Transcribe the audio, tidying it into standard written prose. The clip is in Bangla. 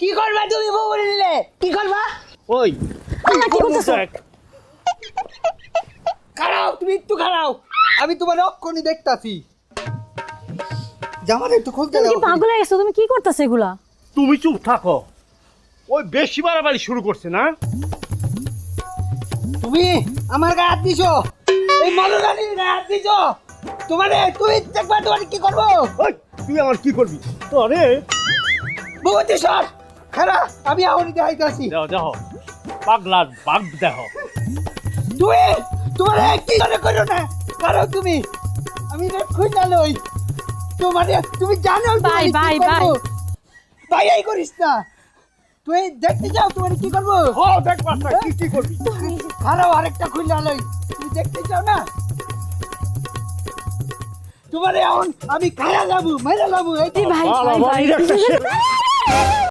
কি করবা তুমি বউ নিলে কি করবা ওই কি করতেছো? খারাও তুমি একটু খারাও আমি তোমার অক্ষণই দেখতাছি জামার একটু খুলতে তুমি দাও কি পাগল হয়ে গেছো? তুমি কি করতেছো এগুলা? তুমি চুপ থাকো। ওই বেশি বাড়াবাড়ি শুরু করছে না? তুমি আমার গায়ে হাত দিছো এই মরুরানির গায়ে হাত দিছো তুমি দেখবা তোমার কি করবো ওই তুই আমার কি করবি? তোরে ভগবতী সর খারা আমি আহনি দেখাইতেছি দেখো দেখো পাগলার বাঘ দেখো। তুমি তোমার কি করে করো না কারো তুমি আমি রে খুঁজা লই তুমি জানো বাই, বাই, বাই। ভাই এই করিস না তুই দেখতে যাও তোমার কি করবো ও দেখ বাচ্চা কি কি করবি? খারাপ আরেকটা খুঁজা লই তুমি দেখতে চাও না তোমারে এখন আমি খায়া যাবো মেরে যাবো এই ভাই বাবা, ভাই ভাই এটা একটা